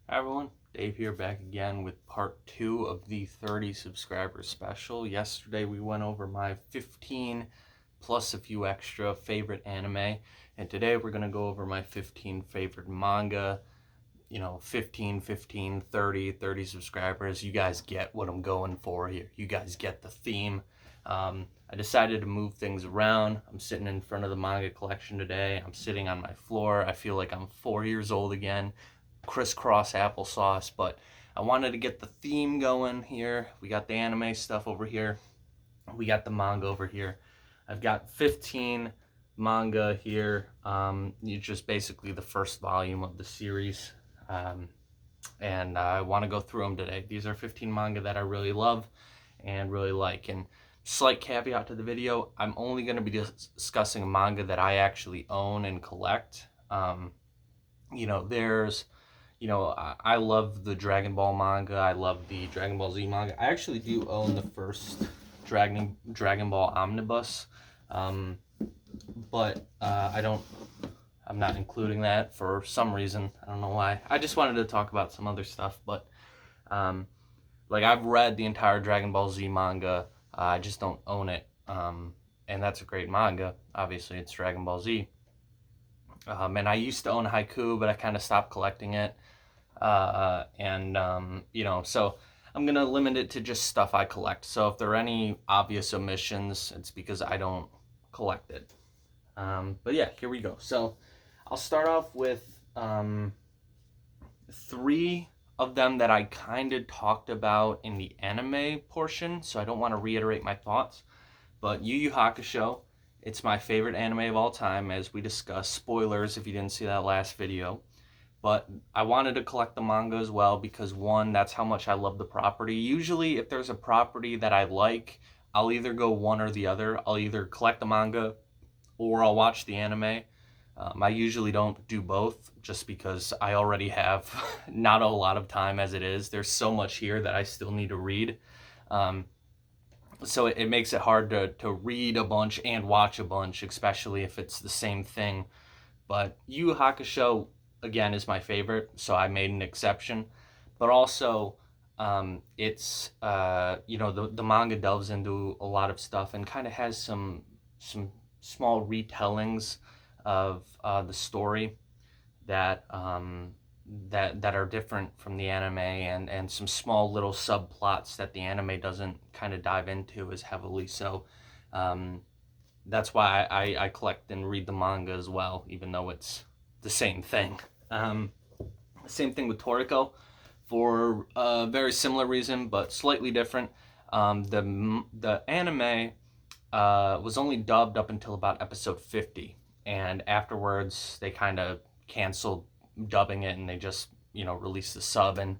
Hi everyone, Dave here back again with part 2 of the 30 subscriber special. Yesterday we went over my 15 plus a few extra favorite anime, and today we're going to go over my 15 favorite manga. 15, 15, 30, 30 subscribers. You guys get what I'm going for here. You guys get the theme. I decided to move things around. I'm sitting in front of the manga collection today. I'm sitting on my floor. I feel like I'm 4 years old again. Crisscross applesauce, but I wanted to get the theme going here. We got the anime stuff over here. We got the manga over here. I've got 15 manga here. It's just basically the first volume of the series. And I want to go through them today. These are 15 manga that I really love and really like. And slight caveat to the video, I'm only going to be discussing manga that I actually own and collect. I love the Dragon Ball manga. I love the Dragon Ball Z manga. I actually do own the first Dragon Ball Omnibus, but I'm not including that for some reason. I don't know why. I just wanted to talk about some other stuff, but I've read the entire Dragon Ball Z manga. I just don't own it, and that's a great manga. Obviously, it's Dragon Ball Z. And I used to own Haiku, but I kind of stopped collecting it. So I'm going to limit it to just stuff I collect. So if there are any obvious omissions, it's because I don't collect it. But yeah, here we go. So I'll start off with 3 of them that I kind of talked about in the anime portion, so I don't want to reiterate my thoughts. But Yu Yu Hakusho, it's my favorite anime of all time, as we discussed. Spoilers if you didn't see that last video. But I wanted to collect the manga as well because, one, that's how much I love the property. Usually, if there's a property that I like, I'll either go one or the other. I'll either collect the manga or I'll watch the anime. I usually don't do both just because I already have not a lot of time as it is. There's so much here that I still need to read. So it makes it hard to read a bunch and watch a bunch, especially if it's the same thing. But Yu Yu Hakusho, again, is my favorite, so I made an exception. But also, the manga delves into a lot of stuff and kind of has some small retellings of the story that are different from the anime, and some small little subplots that the anime doesn't kind of dive into as heavily. So that's why I collect and read the manga as well, even though it's the same thing. Same thing with Toriko, for a very similar reason, but slightly different. The anime was only dubbed up until about episode 50, and afterwards they kind of canceled dubbing it and they just released the sub. And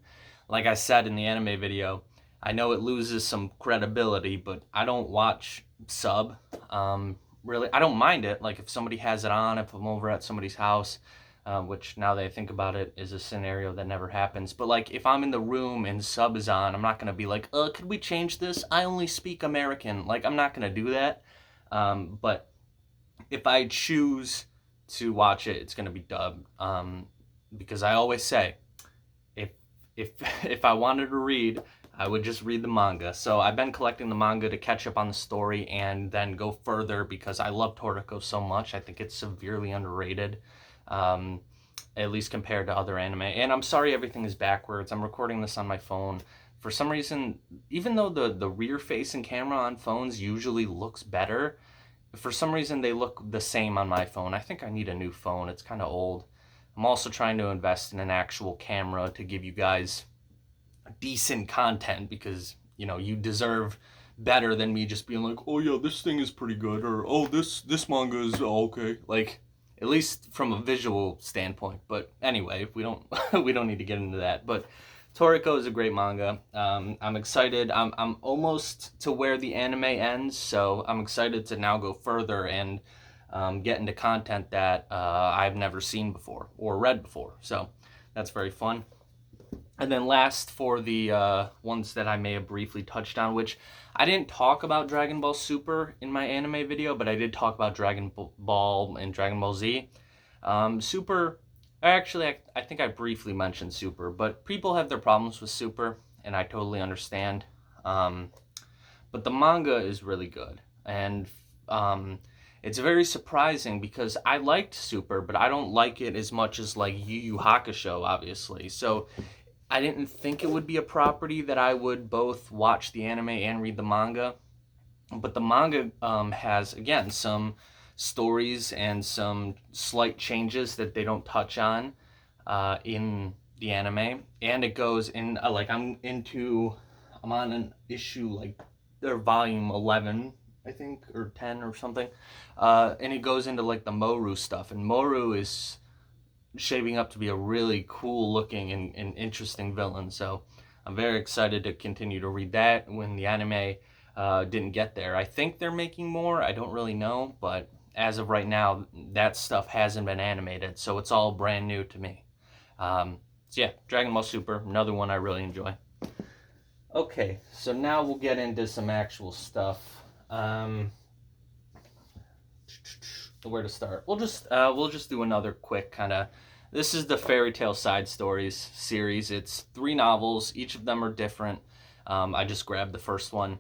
like I said in the anime video, I know it loses some credibility, but I don't watch sub. Really, I don't mind it. Like if somebody has it on, if I'm over at somebody's house, which now that I think about it is a scenario that never happens. But like if I'm in the room and sub is on, I'm not gonna be like, could we change this? I only speak American. Like I'm not gonna do that. But if I choose to watch it, it's gonna be dubbed. Because I always say, if I wanted to read, I would just read the manga. So I've been collecting the manga to catch up on the story and then go further because I love Toriko so much. I think it's severely underrated, at least compared to other anime. And I'm sorry everything is backwards. I'm recording this on my phone. For some reason, even though the rear-facing camera on phones usually looks better, for some reason they look the same on my phone. I think I need a new phone. It's kind of old. I'm also trying to invest in an actual camera to give you guys decent content because, you deserve better than me just being like, oh yeah, this thing is pretty good, or oh, this manga is okay. Like, at least from a visual standpoint. But anyway, we don't we don't need to get into that. But Toriko is a great manga. I'm excited. I'm almost to where the anime ends, so I'm excited to now go further and get into content that I've never seen before or read before. So that's very fun. And then last, for the ones that I may have briefly touched on, which I didn't talk about Dragon Ball Super in my anime video, but I did talk about Dragon Ball and Dragon Ball Z. Super Actually, I think I briefly mentioned Super, but people have their problems with Super, and I totally understand. Um, but the manga is really good, and um, it's very surprising because I liked Super, but I don't like it as much as like Yu Yu Hakusho, obviously. So I didn't think it would be a property that I would both watch the anime and read the manga. But the manga has, again, some stories and some slight changes that they don't touch on in the anime. And it goes in, like, I'm on an issue, like, or volume 11, I think, or 10 or something. And it goes into, like, the Moru stuff. And Moru is shaping up to be a really cool looking and interesting villain. So I'm very excited to continue to read that when the anime didn't get there. I think they're making more. I don't really know, but as of right now, that stuff hasn't been animated, so it's all brand new to me. So yeah, Dragon Ball Super, another one I really enjoy. Okay, so now we'll get into some actual stuff. Where to start? We'll just do another quick kind of. This is the Fairy Tale Side Stories series. It's 3 novels. Each of them are different. I just grabbed the first one.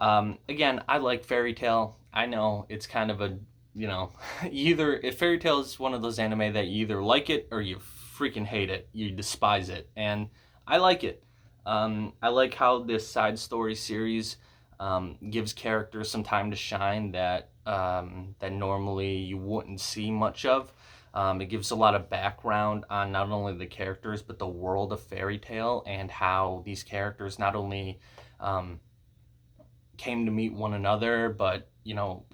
Again, I like Fairy Tale. I know it's kind of a, either if Fairy Tale is one of those anime that you either like it or you freaking hate it, you despise it, and I like it. I like how this side story series gives characters some time to shine that normally you wouldn't see much of. It gives a lot of background on not only the characters but the world of Fairy Tale and how these characters not only um, came to meet one another, but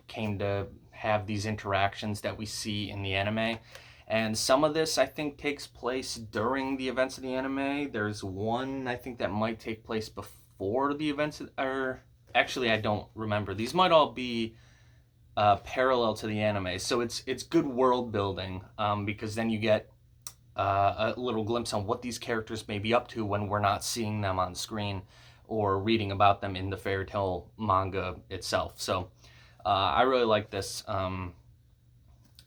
came to have these interactions that we see in the anime. And some of this I think takes place during the events of the anime. There's one I think that might take place before the events or actually I don't remember. These might all be parallel to the anime, so it's good world building because then you get a little glimpse on what these characters may be up to when we're not seeing them on screen or reading about them in the Fairy Tale manga itself. So I really like this.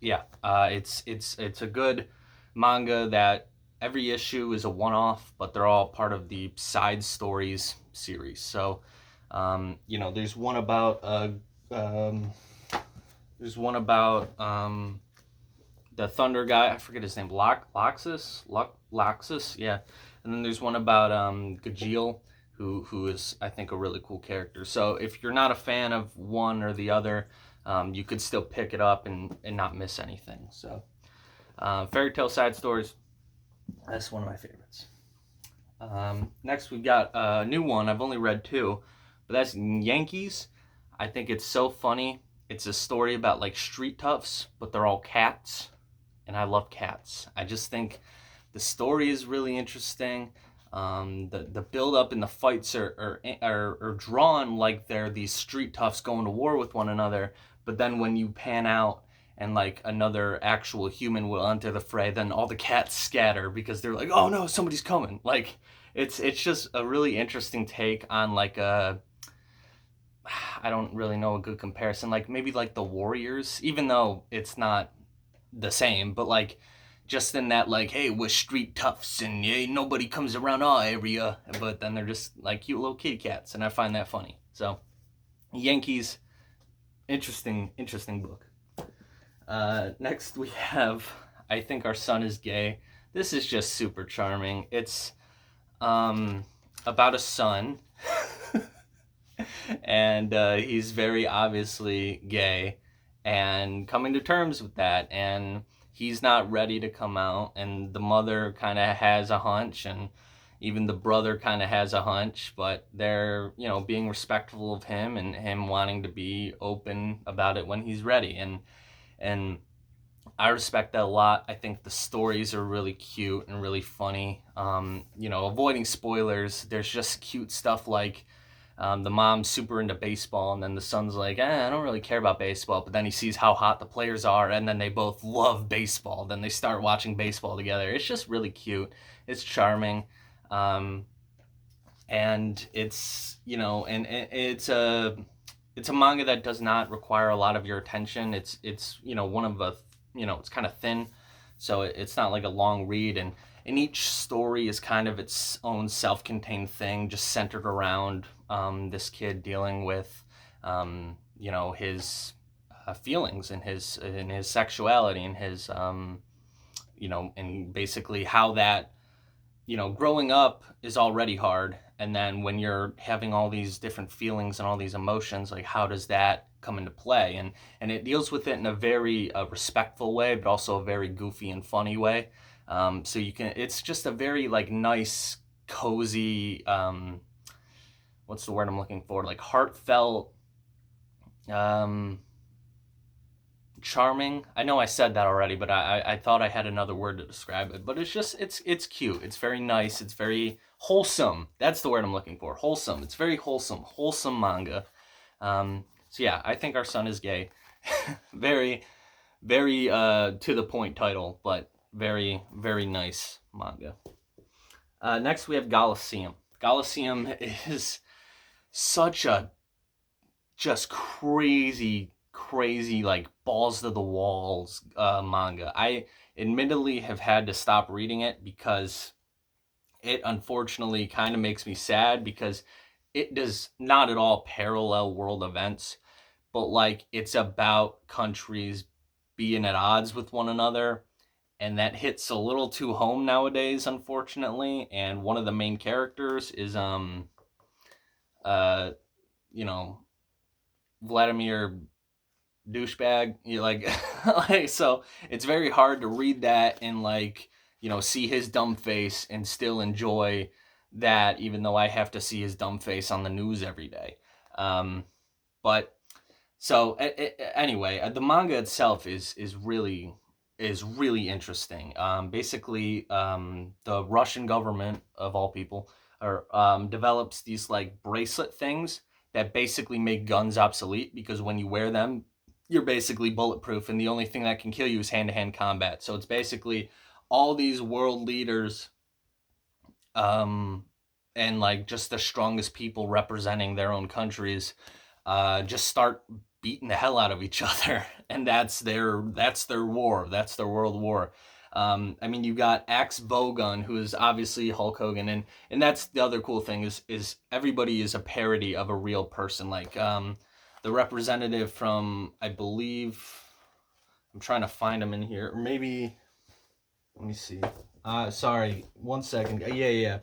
It's a good manga that every issue is a one-off, but they're all part of the side stories series. So there's one about the Thunder guy. I forget his name. Loxus, yeah. And then there's one about Gajeel, who is I think a really cool character. So if you're not a fan of one or the other, you could still pick it up and not miss anything. So Fairy Tale Side Stories, that's one of my favorites. Next we've got a new one. I've only read 2, but that's Yankees. I think it's so funny. It's a story about like street toughs, but they're all cats, and I love cats. I just think the story is really interesting. The build up and the fights are drawn like they're these street toughs going to war with one another. But then when you pan out and like another actual human will enter the fray, then all the cats scatter because they're like, oh no, somebody's coming. Like it's just a really interesting take on like I don't really know a good comparison. Like maybe like the Warriors, even though it's not the same, but like just in that like, hey, we're street toughs and yeah, nobody comes around our area, but then they're just like cute little kitty cats, and I find that funny. So Yankees, interesting book. Next we have I Think Our Son Is Gay. This is just super charming. It's about a son and he's very obviously gay and coming to terms with that, and he's not ready to come out, and the mother kind of has a hunch, and even the brother kind of has a hunch, but they're being respectful of him and him wanting to be open about it when he's ready, and I respect that a lot. I think the stories are really cute and really funny. Avoiding spoilers, there's just cute stuff like the mom's super into baseball, and then the son's like, I don't really care about baseball. But then he sees how hot the players are, and then they both love baseball. Then they start watching baseball together. It's just really cute. It's charming. And it's, and it's a manga that does not require a lot of your attention. It's one of the, it's kind of thin. so it's not like a long read, and each story is kind of its own self-contained thing, just centered around this kid dealing with his feelings and his sexuality and his and basically how that growing up is already hard, and then when you're having all these different feelings and all these emotions, like how does that come into play? And it deals with it in a very respectful way, but also a very goofy and funny way. So it's just a very like nice, cozy, what's the word I'm looking for? Like heartfelt, um, charming. I know I said that already, but I thought I had another word to describe it. But it's cute. It's very nice. It's very wholesome. That's the word I'm looking for. Wholesome. It's very wholesome manga. So yeah, I think Our Son is Gay. Very, very to the point title, but very, very nice manga. Next we have Colosseum. Colosseum is such a just crazy, like balls to the walls manga. I admittedly have had to stop reading it because it unfortunately kind of makes me sad, because it does not at all parallel world events, but like it's about countries being at odds with one another, and that hits a little too home nowadays, unfortunately. And one of the main characters is uh you know Vladimir douchebag. You like, like, so it's very hard to read that and like see his dumb face and still enjoy that, even though I have to see his dumb face on the news every day. But so anyway, the manga itself is really interesting. Basically, the Russian government of all people develops these like bracelet things that basically make guns obsolete, because when you wear them, you're basically bulletproof, and the only thing that can kill you is hand-to-hand combat. So it's basically all these world leaders, and like just the strongest people representing their own countries, just start beating the hell out of each other, and that's their war. That's their world war. I mean, you got Axe Bogun, who is obviously Hulk Hogan, and that's the other cool thing is everybody is a parody of a real person. Like the representative from, I believe, I'm trying to find him in here, or maybe, let me see. Sorry, 1 second. Yeah.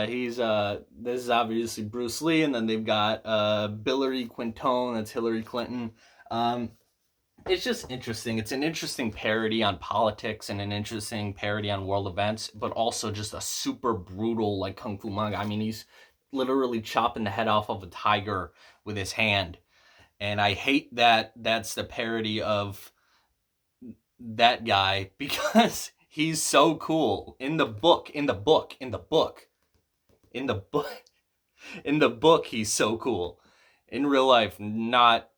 He's this is obviously Bruce Lee, and then they've got Hillary Quintone, that's Hillary Clinton. It's just interesting. It's an interesting parody on politics and an interesting parody on world events, but also just a super brutal like kung fu manga. I mean, he's literally chopping the head off of a tiger with his hand, and I hate that that's the parody of that guy, because he's so cool in the book. In the book, he's so cool. In real life, not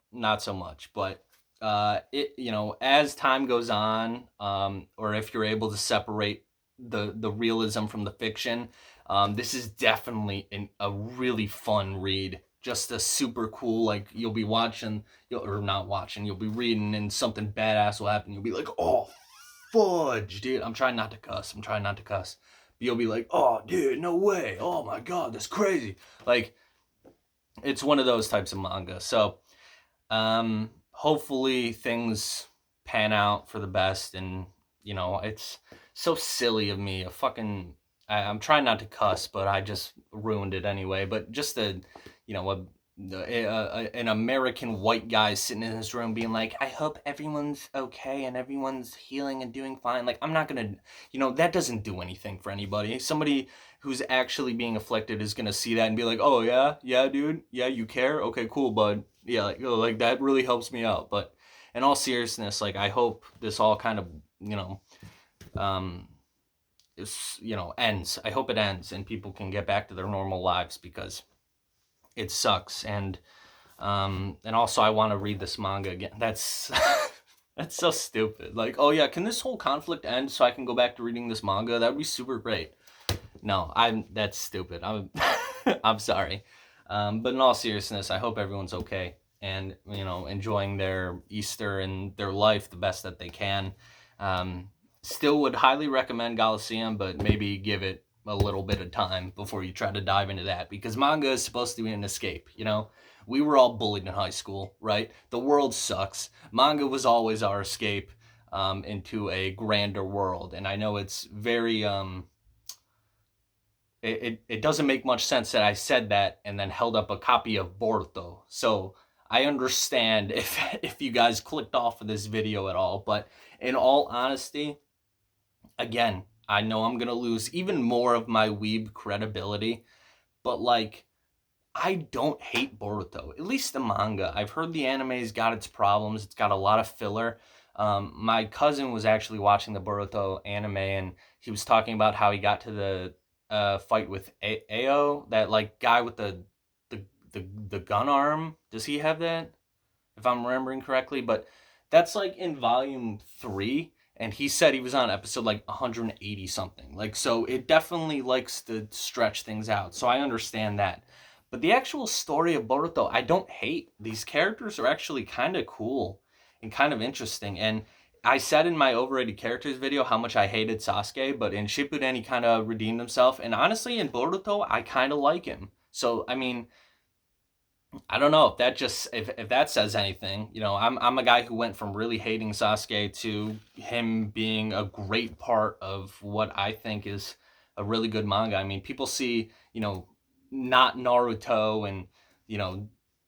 so much. But as time goes on, or if you're able to separate the realism from the fiction, this is definitely a really fun read. Just a super cool, like, you'll be watching, or not watching, you'll be reading, and something badass will happen. You'll be like, oh, fudge, dude. I'm trying not to cuss. But you'll be like, oh, dude, no way. Oh my God, that's crazy. Like, it's one of those types of manga. So, hopefully things pan out for the best. And, it's so silly of me. I'm trying not to cuss, but I just ruined it anyway. But just an American white guy sitting in his room being like, I hope everyone's okay and everyone's healing and doing fine. Like, I'm not gonna, that doesn't do anything for anybody. Somebody who's actually being afflicted is gonna see that and be like, oh yeah, dude, yeah, you care, okay, cool, bud, yeah, like that really helps me out. But in all seriousness, like, I hope this all kind of ends. I hope it ends and people can get back to their normal lives, because it sucks. And also I want to read this manga again. That's that's so stupid. Like, oh yeah, can this whole conflict end so I can go back to reading this manga? That would be super great. No, that's stupid. I'm I'm sorry. But in all seriousness, I hope everyone's okay. and, enjoying their Easter and their life the best that they can. Um, Still would highly recommend Coliseum, but maybe give it a little bit of time before you try to dive into that, because manga is supposed to be an escape. We were all bullied in high school, right? The world sucks. Manga was always our escape into a grander world, and I know it's very it doesn't make much sense that I said that and then held up a copy of Boruto. So I understand if you guys clicked off of this video at all, but in all honesty, again, I know I'm gonna lose even more of my weeb credibility, but like, I don't hate Boruto. At least the manga. I've heard the anime's got its problems. It's got a lot of filler. My cousin was actually watching the Boruto anime, and he was talking about how he got to the fight with Ao, that like guy with the the gun arm. Does he have that? If I'm remembering correctly, but that's like in volume 3, and he said he was on episode like 180 something. Like, so it definitely likes to stretch things out. So I understand that. But the actual story of Boruto, I don't hate. These characters are actually kind of cool and kind of interesting. And I said in my overrated characters video how much I hated Sasuke, but in Shippuden he kind of redeemed himself. And honestly, in Boruto, I kind of like him. So I mean, I don't know if that says anything. I'm a guy who went from really hating Sasuke to him being a great part of what I think is a really good manga. I mean, people see, not Naruto, and,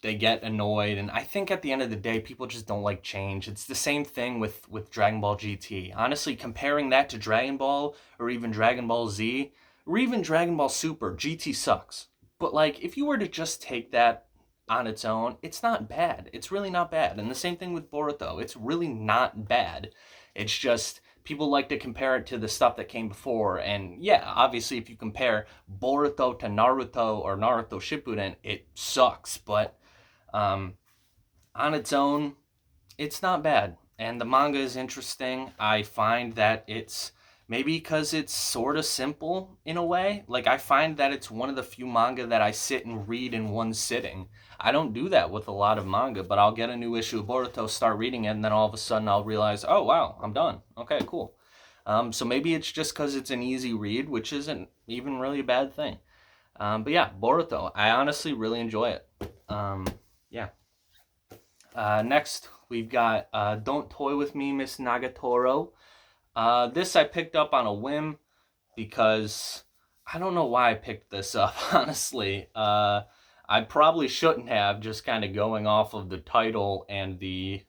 they get annoyed, and I think at the end of the day people just don't like change. It's the same thing with Dragon Ball GT. Honestly, comparing that to Dragon Ball, or even Dragon Ball Z, or even Dragon Ball Super, GT sucks. But like, if you were to just take that on its own, it's not bad. It's really not bad. And the same thing with Boruto. It's really not bad. It's just people like to compare it to the stuff that came before. And yeah, obviously, if you compare Boruto to Naruto or Naruto Shippuden, it sucks. But on its own, it's not bad. And the manga is interesting. I find that it's maybe because it's sort of simple in a way. Like, I find that it's one of the few manga that I sit and read in one sitting. I don't do that with a lot of manga, but I'll get a new issue of Boruto, start reading it, and then all of a sudden I'll realize, oh wow, I'm done. Okay, cool. So maybe it's just because it's an easy read, which isn't even really a bad thing. But yeah, Boruto, I honestly really enjoy it. Yeah. Next, we've got Don't Toy With Me, Miss Nagatoro. This I picked up on a whim because I don't know why I picked this up, honestly. I probably shouldn't have, just kind of going off of the title and the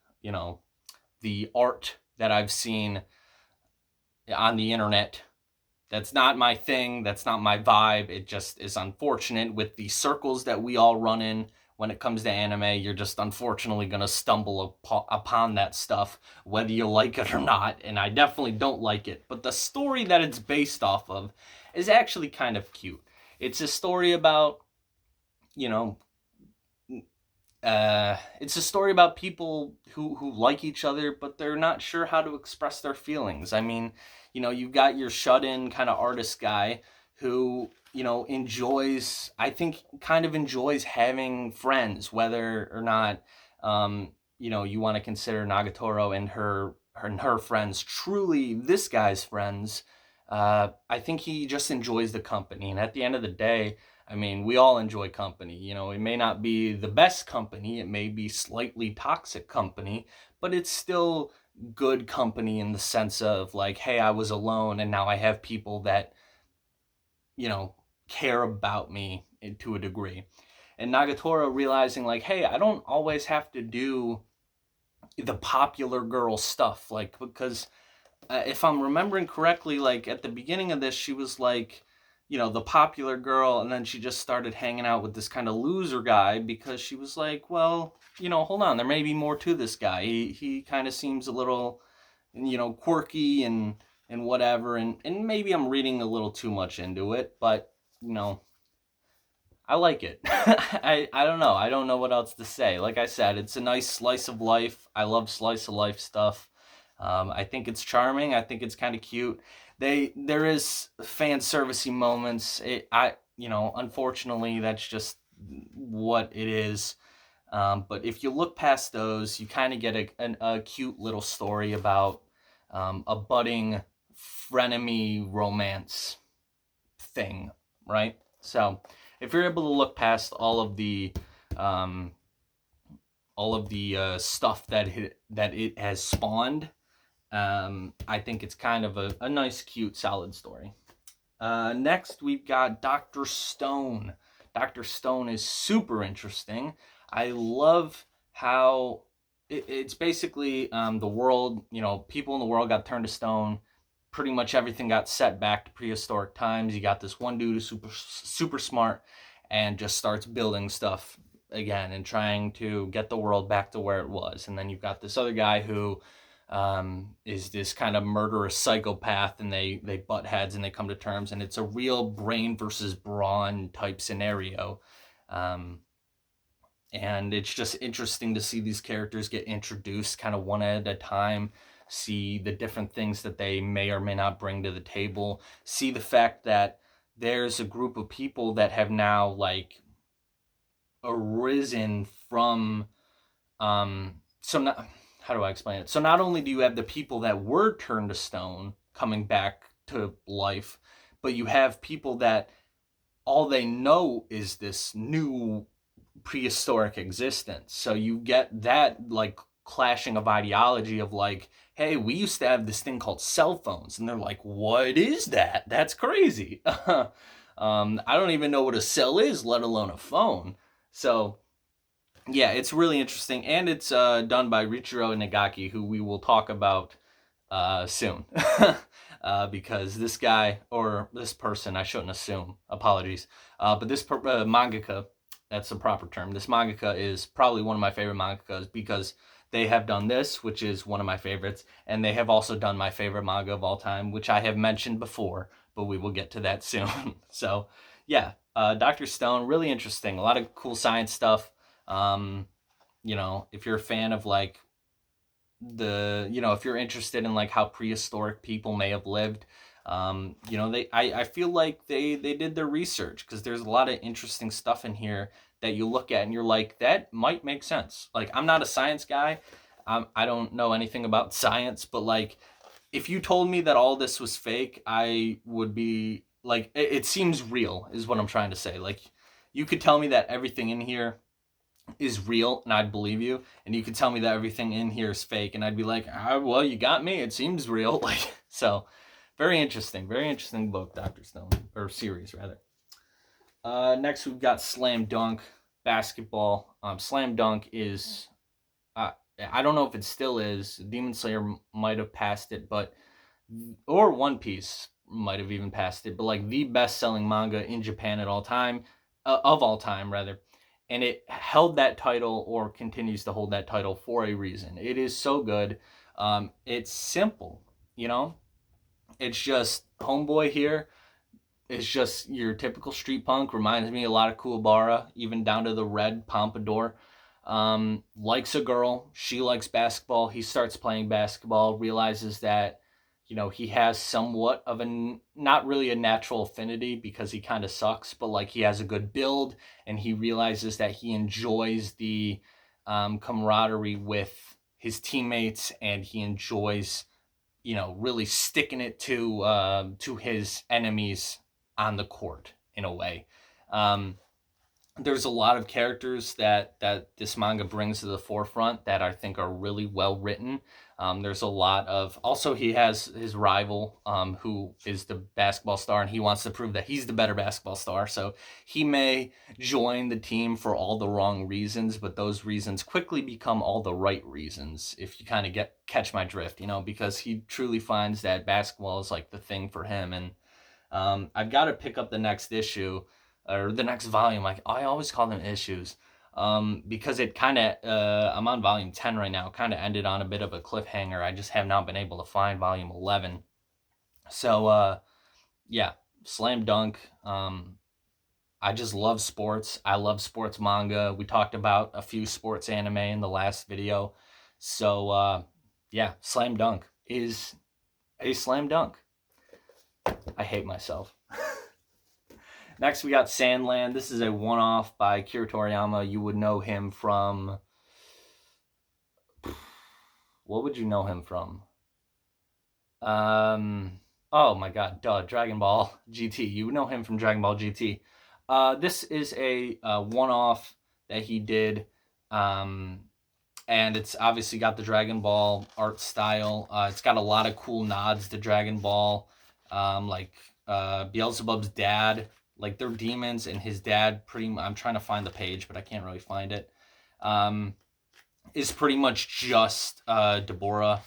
art that I've seen on the internet. That's not my thing. That's not my vibe. It just is unfortunate with the circles that we all run in when it comes to anime. You're just unfortunately going to stumble upon that stuff, whether you like it or not. And I definitely don't like it. But the story that it's based off of is actually kind of cute. It's a story about, you know, it's a story about people who like each other, but they're not sure how to express their feelings. I mean, you've got your shut-in kind of artist guy who, enjoys, I think, kind of enjoys having friends, whether or not, you want to consider Nagatoro and her friends truly this guy's friends. I think he just enjoys the company, and at the end of the day, I mean, we all enjoy company. It may not be the best company, it may be slightly toxic company, but it's still good company in the sense of like, hey, I was alone and now I have people that, care about me to a degree. And Nagatoro realizing like, hey, I don't always have to do the popular girl stuff, like, because if I'm remembering correctly, like at the beginning of this, she was like, the popular girl, and then she just started hanging out with this kind of loser guy because she was like, well, hold on, there may be more to this guy. He kind of seems a little, quirky and whatever, and maybe I'm reading a little too much into it, but I like it. I don't know. I don't know what else to say. Like I said, it's a nice slice of life. I love slice of life stuff. I think it's charming. I think it's kind of cute. There is fan servicey moments. Unfortunately, that's just what it is. But if you look past those, you kind of get a cute little story about a budding frenemy romance thing, right? So if you're able to look past um, all of the stuff that it has spawned, I think it's kind of a nice, cute, solid story. Next, we've got Dr. Stone. Dr. Stone is super interesting. I love how it's basically the world, people in the world got turned to stone. Pretty much everything got set back to prehistoric times. You got this one dude who's super smart and just starts building stuff again and trying to get the world back to where it was. And then you've got this other guy who is this kind of murderous psychopath, and they butt heads and they come to terms, and it's a real brain versus brawn type scenario. And it's just interesting to see these characters get introduced kind of one at a time, see the different things that they may or may not bring to the table, see the fact that there's a group of people that have now like arisen from so not, how do I explain it? So not only do you have the people that were turned to stone coming back to life, but you have people that all they know is this new prehistoric existence. So you get that like clashing of ideology of like, hey, we used to have this thing called cell phones, and they're like, what is that? That's crazy. I don't even know what a cell is, let alone a phone. So yeah, it's really interesting, and it's done by Richiro Nagaki, who we will talk about soon. Because this guy, or this person, I shouldn't assume, apologies, but this mangaka, that's the proper term, this mangaka is probably one of my favorite mangakas because they have done this, which is one of my favorites, and they have also done my favorite manga of all time, which I have mentioned before, but we will get to that soon. So, yeah, Dr. Stone, really interesting. A lot of cool science stuff. If you're a fan of like if you're interested in like how prehistoric people may have lived, I feel like they did their research, because there's a lot of interesting stuff in here that you look at and you're like, that might make sense. Like, I'm not a science guy. I don't know anything about science, but like, if you told me that all this was fake, I would be like, it seems real is what I'm trying to say. Like, you could tell me that everything in here is real and I'd believe you, and you could tell me that everything in here is fake and I'd be like, well, you got me, it seems real. Like, so very interesting book, Dr. Stone, or series rather. Next we've got Slam Dunk basketball. Slam Dunk is I don't know if it still is, Demon Slayer might have passed it, but or One Piece might have even passed it, but like the best-selling manga in Japan at all time, of all time rather, and it held that title, or continues to hold that title, for a reason. It is so good. It's simple, you know. It's just homeboy here. It's just your typical street punk. Reminds me a lot of Kuwabara, even down to the red pompadour. Likes a girl. She likes basketball. He starts playing basketball. Realizes that he has somewhat of not really a natural affinity, because he kind of sucks, but like he has a good build, and he realizes that he enjoys the camaraderie with his teammates, and he enjoys, really sticking it to his enemies on the court in a way. There's a lot of characters that this manga brings to the forefront that I think are really well written. There's a lot of, also he has his rival, who is the basketball star, and he wants to prove that he's the better basketball star. So he may join the team for all the wrong reasons, but those reasons quickly become all the right reasons, if you kind of catch my drift, because he truly finds that basketball is like the thing for him. And I've got to pick up the next issue, or the next volume. I always call them issues, because it kind of, I'm on volume 10 right now, kind of ended on a bit of a cliffhanger. I just have not been able to find volume 11. So, yeah, Slam Dunk. I just love sports. I love sports manga. We talked about a few sports anime in the last video. So, yeah, Slam Dunk is a slam dunk. I hate myself. Next, we got Sandland. This is a one-off by Akira Toriyama. You would know him from... What would you know him from? Oh my god, Dragon Ball GT. You would know him from Dragon Ball GT. This is a one-off that he did, and it's obviously got the Dragon Ball art style. It's got a lot of cool nods to Dragon Ball, like Beelzebub's dad, like they're demons, and his dad I'm trying to find the page, but I can't really find it. Is pretty much just Deborah.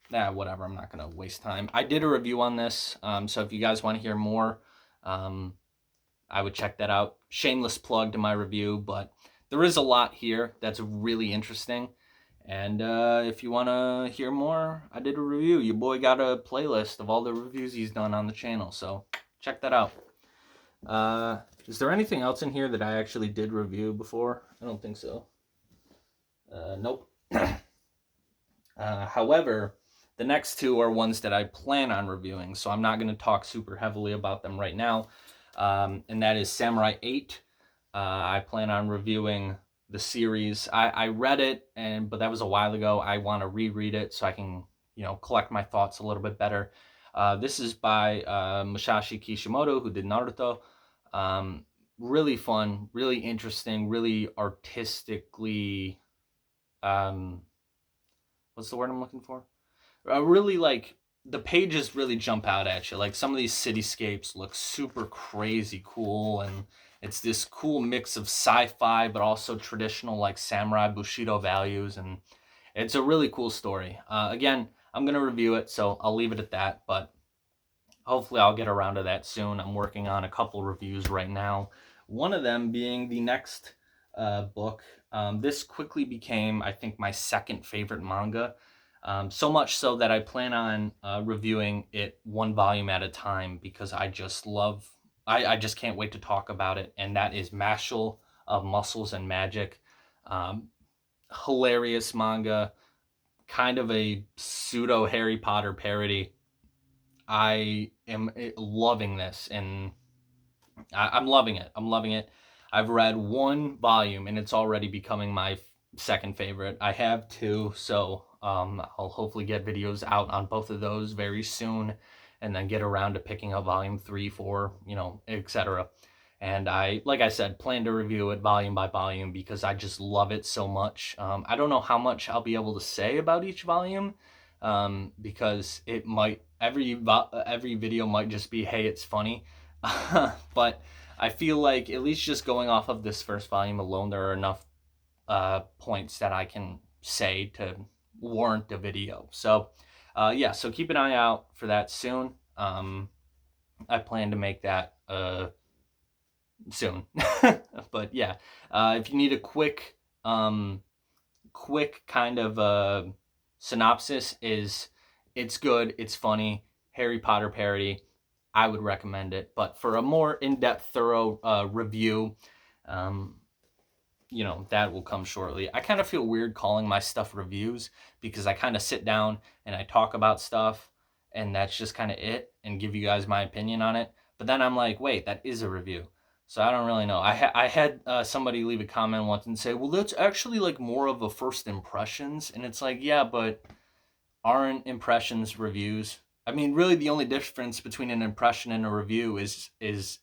Whatever. I'm not going to waste time. I did a review on this, so if you guys want to hear more, I would check that out. Shameless plug to my review, but there is a lot here that's really interesting. And if you want to hear more, I did a review. Your boy got a playlist of all the reviews he's done on the channel, so check that out. Is there anything else in here that I actually did review before? I don't think so. Nope. However, the next two are ones that I plan on reviewing, so I'm not going to talk super heavily about them right now. And that is Samurai 8. I plan on reviewing the series. I read it, but that was a while ago. I want to reread it so I can, collect my thoughts a little bit better. This is by Masashi Kishimoto, who did Naruto. Really fun, really interesting, really artistically... what's the word I'm looking for? Really, like, the pages really jump out at you. Like, some of these cityscapes look super crazy cool, and it's this cool mix of sci-fi, but also traditional, like, samurai Bushido values, and it's a really cool story. Again, I'm going to review it, so I'll leave it at that, but hopefully I'll get around to that soon. I'm working on a couple reviews right now, one of them being the next book. This quickly became, I think, my second favorite manga. So much so that I plan on reviewing it one volume at a time because I just can't wait to talk about it. And that is Mashle of Muscles and Magic. Hilarious manga, kind of a pseudo Harry Potter parody. I am loving this, and I'm loving it. I'm loving it. I've read one volume, and it's already becoming my second favorite. I have two, so I'll hopefully get videos out on both of those very soon, and then get around to picking up volume 3, 4, etc. And like I said, plan to review it volume by volume because I just love it so much. I don't know how much I'll be able to say about each volume, because it might every video might just be, hey, it's funny. But I feel like at least just going off of this first volume alone, there are enough points that I can say to warrant a video. So yeah, so keep an eye out for that soon. I plan to make that soon. But yeah, if you need a quick kind of synopsis, it's good, it's funny, Harry Potter parody. I would recommend it. But for a more in-depth, thorough review, that will come shortly. I kind of feel weird calling my stuff reviews because I kind of sit down and I talk about stuff, and that's just kind of it, and give you guys my opinion on it. But then I'm like, wait, that is a review. So I don't really know. I had somebody leave a comment once and say, well, that's actually like more of a first impressions. And it's like, yeah, but aren't impressions reviews? I mean, really the only difference between an impression and a review is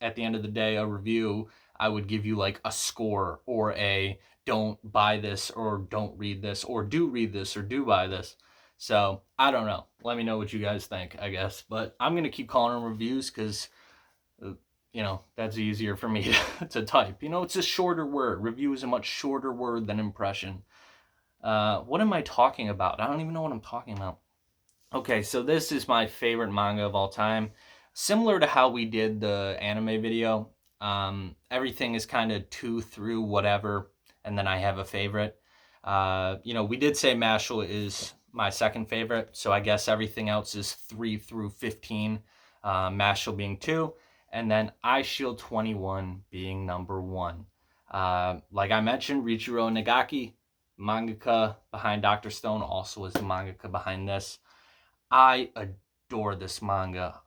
at the end of the day, a review, I would give you like a score or a don't buy this or don't read this or do read this or do buy this. So I don't know. Let me know what you guys think, I guess. But I'm going to keep calling them reviews because, that's easier for me to type. It's a shorter word. Review is a much shorter word than impression. What am I talking about? I don't even know what I'm talking about. Okay, so this is my favorite manga of all time. Similar to how we did the anime video, everything is kind of 2 through whatever, and then I have a favorite. We did say Mashle is my second favorite, so I guess everything else is 3 through 15, Mashle being 2, and then Eyeshield 21 being number 1. Like I mentioned, Riichiro Nagaki, mangaka behind Dr. Stone, also is the mangaka behind this. I adore this manga.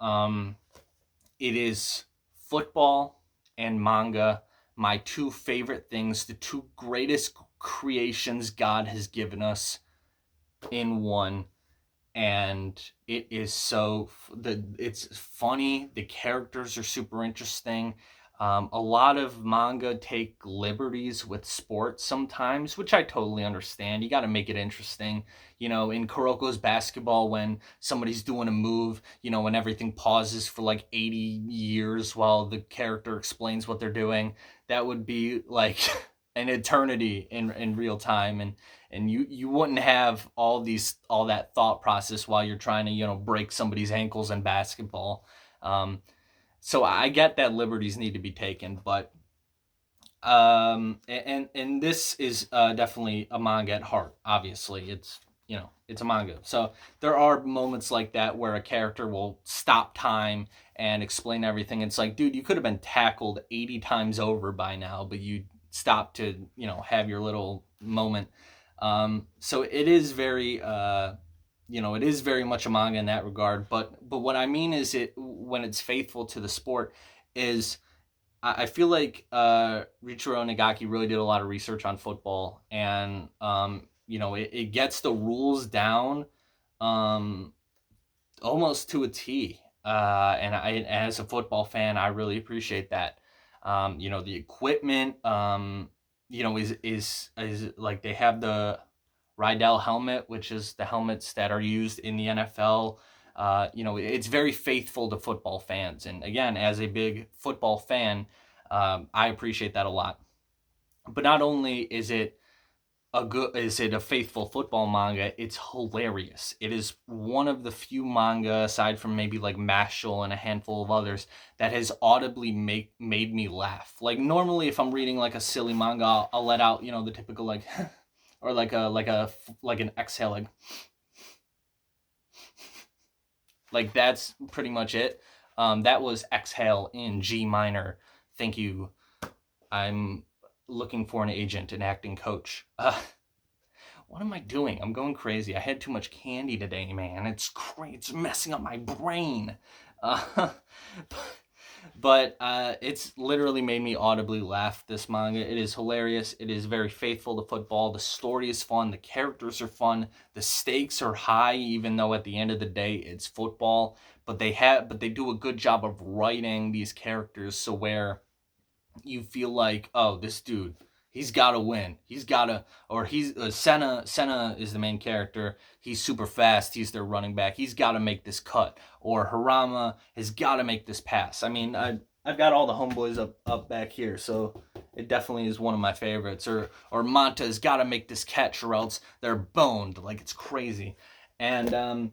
It is football and manga, my two favorite things, the two greatest creations God has given us in one. And it is it's funny. The characters are super interesting. A lot of manga take liberties with sports sometimes, which I totally understand. You got to make it interesting. In Kuroko's basketball, when somebody's doing a move, when everything pauses for like 80 years while the character explains what they're doing, that would be like an eternity in real time. And you wouldn't have all that thought process while you're trying to break somebody's ankles in basketball. So I get that liberties need to be taken, but and this is definitely a manga at heart. Obviously, it's a manga, so there are moments like that where a character will stop time and explain everything. It's like, dude, you could have been tackled 80 times over by now, but you stopped to have your little moment. So it is very it is very much a manga in that regard. But what I mean is, it when it's faithful to the sport is, I feel like Richiro Nagaki really did a lot of research on football, and it gets the rules down um, almost to a T. And as a football fan, I really appreciate that. The equipment, is like, they have the Rydell helmet, which is the helmets that are used in the NFL. It's very faithful to football fans. And again, as a big football fan, I appreciate that a lot. But not only is it a faithful football manga, it's hilarious. It is one of the few manga, aside from maybe like Mashal and a handful of others, that has audibly made me laugh. Like, normally if I'm reading like a silly manga, I'll let out the typical like or like an exhale, like that's pretty much it. That was exhale in G minor. Thank you. I'm looking for an agent, an acting coach. What am I doing? I'm going crazy. I had too much candy today, man. It's crazy. It's messing up my brain. But it's literally made me audibly laugh, this manga. It is hilarious. It is very faithful to football. The story is fun. The characters are fun. The stakes are high, even though at the end of the day it's football. But they do a good job of writing these characters so where you feel like, oh, this dude, he's got to win. He's Senna is the main character. He's super fast. He's their running back. He's got to make this cut. Or Harama has got to make this pass. I mean, I've got all the homeboys up back here, so it definitely is one of my favorites. Or Manta's got to make this catch, or else they're boned. Like, it's crazy. And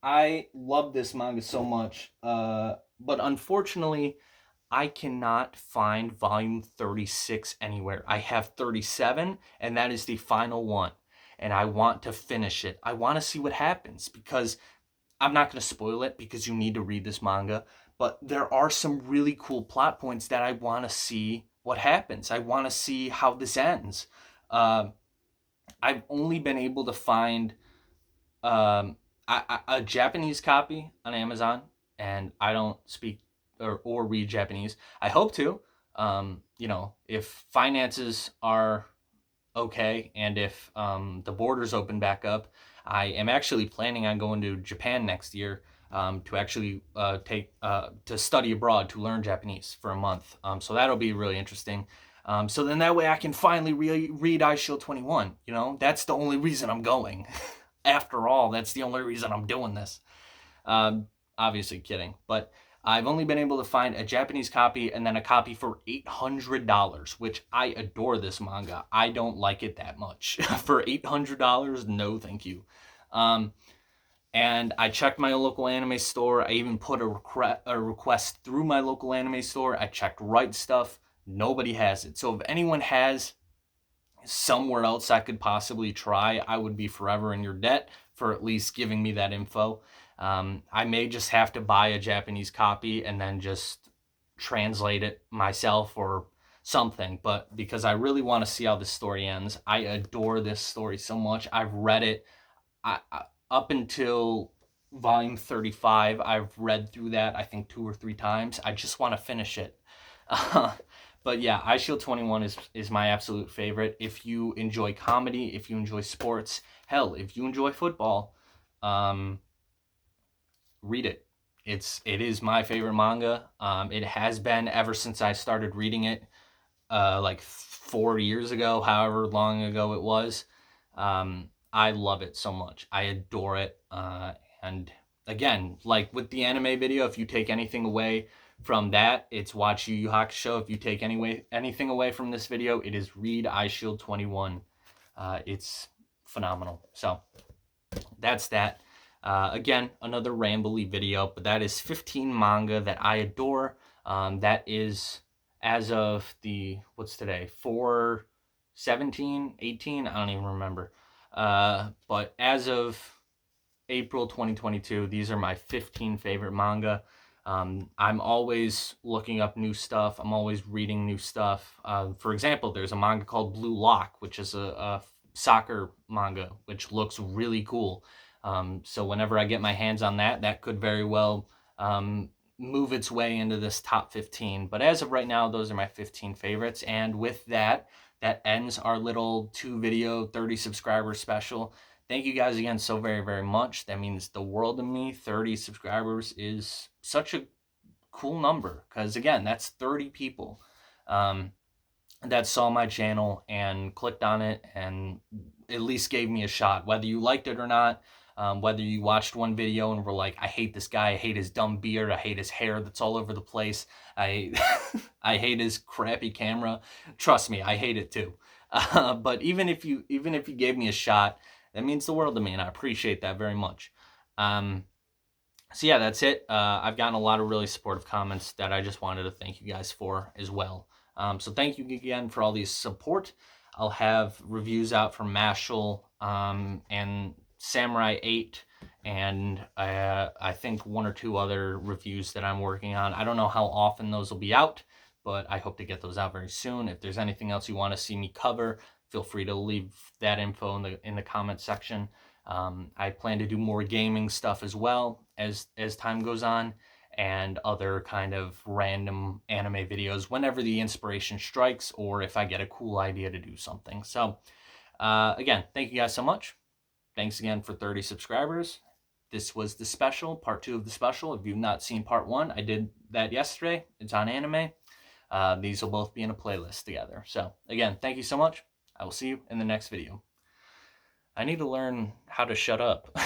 I love this manga so much. But unfortunately, I cannot find volume 36 anywhere. I have 37, and that is the final one. And I want to finish it. I want to see what happens, because I'm not going to spoil it, because you need to read this manga. But there are some really cool plot points that I want to see what happens. I want to see how this ends. I've only been able to find a Japanese copy on Amazon, and I don't speak or read Japanese. I hope to. If finances are okay, and if the borders open back up, I am actually planning on going to Japan next year to actually to study abroad, to learn Japanese for a month. So that'll be really interesting. So then that way I can finally read iShield 21. That's the only reason I'm going. After all, that's the only reason I'm doing this. Obviously kidding, but I've only been able to find a Japanese copy and then a copy for $800, which I adore this manga. I don't like it that much. For $800, no thank you. And I checked my local anime store. I even put a request through my local anime store. I checked Right Stuff. Nobody has it. So if anyone has somewhere else I could possibly try, I would be forever in your debt for at least giving me that info. I may just have to buy a Japanese copy and then just translate it myself or something. But because I really want to see how this story ends, I adore this story so much. I've read it up until volume 35. I've read through that, I think, 2 or 3 times. I just want to finish it. But yeah, Eye Shield 21 is my absolute favorite. If you enjoy comedy, if you enjoy sports, hell, if you enjoy football, read it. It is my favorite manga. It has been ever since I started reading it, like 4 years ago, however long ago it was. I love it so much. I adore it. And again, like with the anime video, if you take anything away from that, it's watch Yu Yu Hakusho. If you take anything away from this video, it is read Eye Shield 21. It's phenomenal. So that's that. Again, another rambly video, but that is 15 manga that I adore. That is as of what's today? 4/17, 18? I don't even remember. But as of April 2022, these are my 15 favorite manga. I'm always looking up new stuff. I'm always reading new stuff. For example, there's a manga called Blue Lock, which is a soccer manga, which looks really cool. So whenever I get my hands on that, that could very well move its way into this top 15. But as of right now, those are my 15 favorites. And with that, that ends our little 2-video, 30 subscriber special. Thank you guys again so very, very much. That means the world to me. 30 subscribers is such a cool number because, again, that's 30 people that saw my channel and clicked on it and at least gave me a shot. Whether you liked it or not, whether you watched one video and were like, I hate this guy, I hate his dumb beard, I hate his hair that's all over the place, I hate his crappy camera. Trust me, I hate it too. But even if you gave me a shot, that means the world to me, and I appreciate that very much. So yeah, that's it. I've gotten a lot of really supportive comments that I just wanted to thank you guys for as well. So thank you again for all the support. I'll have reviews out for Mashal and Samurai 8, and I think 1 or 2 other reviews that I'm working on. I don't know how often those will be out, but I hope to get those out very soon. If there's anything else you want to see me cover, feel free to leave that info in the comment section. I plan to do more gaming stuff as well as time goes on, and other kind of random anime videos whenever the inspiration strikes, or if I get a cool idea to do something. So again, thank you guys so much. Thanks again for 30 subscribers. This was the special, part 2 of the special. If you've not seen part 1, I did that yesterday. It's on anime. These will both be in a playlist together. So again, thank you so much. I will see you in the next video. I need to learn how to shut up.